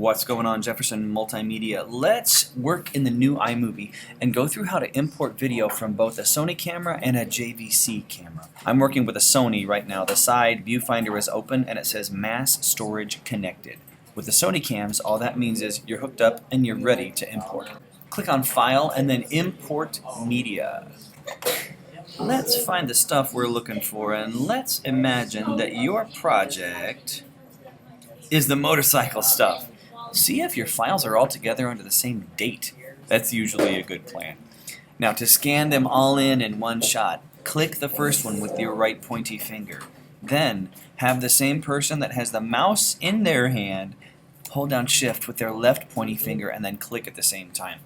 What's going on, Jefferson Multimedia? Let's work in the new iMovie and go through how to import video from both a Sony camera and a JVC camera. I'm working with a Sony right now. The side viewfinder is open and it says mass storage connected. With the Sony cams, all that means is you're hooked up and you're ready to import. Click on File and then Import Media. Let's find the stuff we're looking for, and let's imagine that your project is the motorcycle stuff. See if your files are all together under the same date. That's usually a good plan. Now, to scan them all in one shot, click the first one with your right pointy finger. Then have the same person that has the mouse in their hand hold down Shift with their left pointy finger and then click at the same time.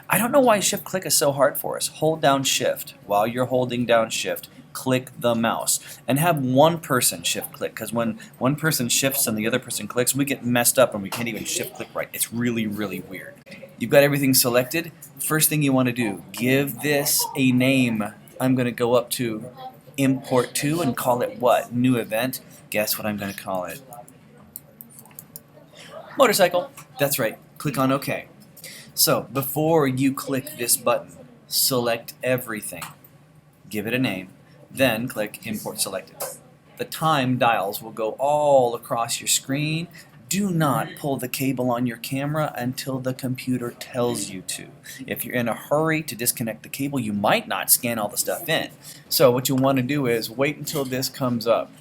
I don't know why Shift click is so hard for us. Hold down Shift. While you're holding down Shift, click the mouse. And have one person Shift click, because when one person shifts and the other person clicks, we get messed up and we can't even Shift click right. It's really, really weird. You've got everything selected. First thing you want to do, give this a name. I'm going to go up to Import To and call it what? New event. Guess what I'm going to call it? Motorcycle. That's right. Click on OK. So before you click this button, select everything. Give it a name. Then click Import Selected. The time dials will go all across your screen. Do not pull the cable on your camera until the computer tells you to. If you're in a hurry to disconnect the cable, you might not scan all the stuff in. So what you'll want to do is wait until this comes up.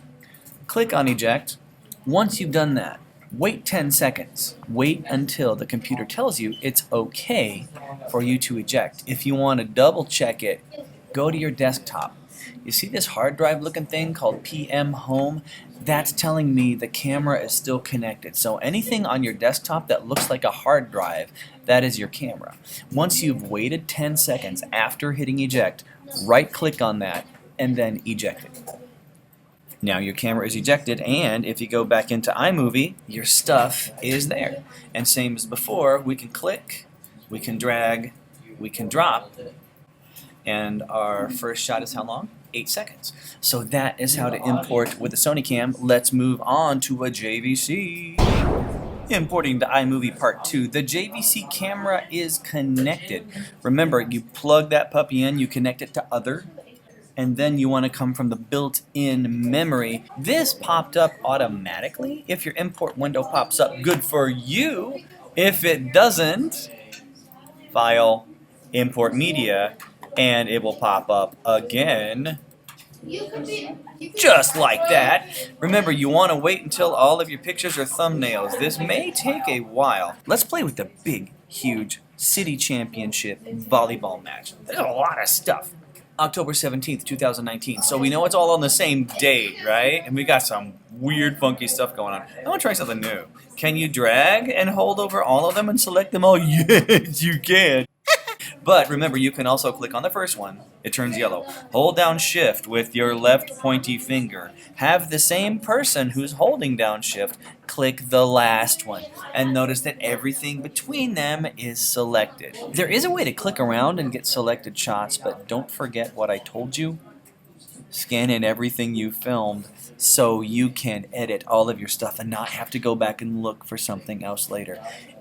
Click on Eject. Once you've done that, wait 10 seconds. Wait until the computer tells you it's okay for you to eject. If you want to double check it, go to your desktop. You see this hard drive looking thing called PM Home? That's telling me the camera is still connected. So anything on your desktop that looks like a hard drive, that is your camera. Once you've waited 10 seconds after hitting eject, right click on that and then eject it. Now your camera is ejected, and if you go back into iMovie, your stuff is there. And same as before, we can click, we can drag, we can drop, and our first shot is how long? 8 seconds. So that is how to import with a Sony cam. Let's move on to a JVC. Importing to iMovie Part 2. The JVC camera is connected. Remember, you plug that puppy in, you connect it to other, and then you want to come from the built-in memory. This popped up automatically. If your import window pops up, good for you. If it doesn't, File, Import Media, and it will pop up again, just like that. Remember, you want to wait until all of your pictures are thumbnails. This may take a while. Let's play with the big, huge City Championship volleyball match. There's a lot of stuff. October 17th, 2019. So we know it's all on the same date, right? And we got some weird, funky stuff going on. I want to try something new. Can you drag and hold over all of them and select them all? Yes, you can. But remember, you can also click on the first one. It turns yellow. Hold down Shift with your left pointy finger. Have the same person who's holding down Shift click the last one. And notice that everything between them is selected. There is a way to click around and get selected shots, but don't forget what I told you. Scan in everything you filmed so you can edit all of your stuff and not have to go back and look for something else later.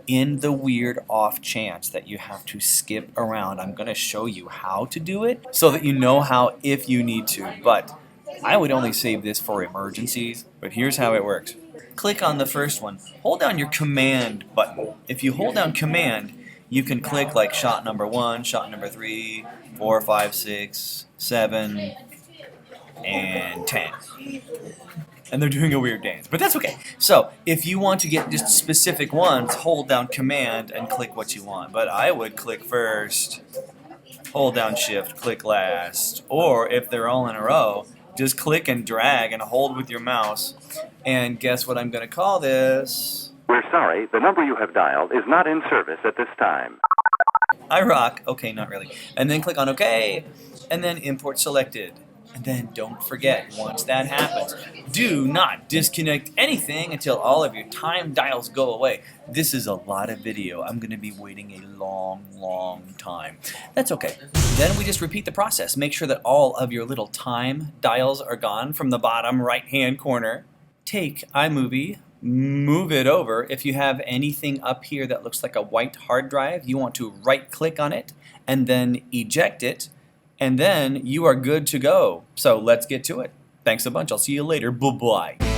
In the weird off chance that you have to skip around, I'm going to show you how to do it so that you know how if you need to. But I would only save this for emergencies, but here's how it works. Click on the first one. Hold down your Command button. If you hold down Command, you can click like shot number 1, shot number 3, 4, 5, 6, 7, and 10. And they're doing a weird dance, but that's okay. So if you want to get just specific ones, hold down Command and click what you want. But I would click first, hold down Shift, click last. Or if they're all in a row, just click and drag and hold with your mouse. And guess what I'm going to call this? We're sorry, the number you have dialed is not in service at this time. I rock. Okay, not really. And then click on OK, and then Import Selected. And then don't forget, once that happens, do not disconnect anything until all of your time dials go away. This is a lot of video. I'm going to be waiting a long, long time. That's okay. Then we just repeat the process. Make sure that all of your little time dials are gone from the bottom right-hand corner. Take iMovie, move it over. If you have anything up here that looks like a white hard drive, you want to right-click on it and then eject it, and then you are good to go. So let's get to it. Thanks a bunch. I'll see you later. Bye-bye.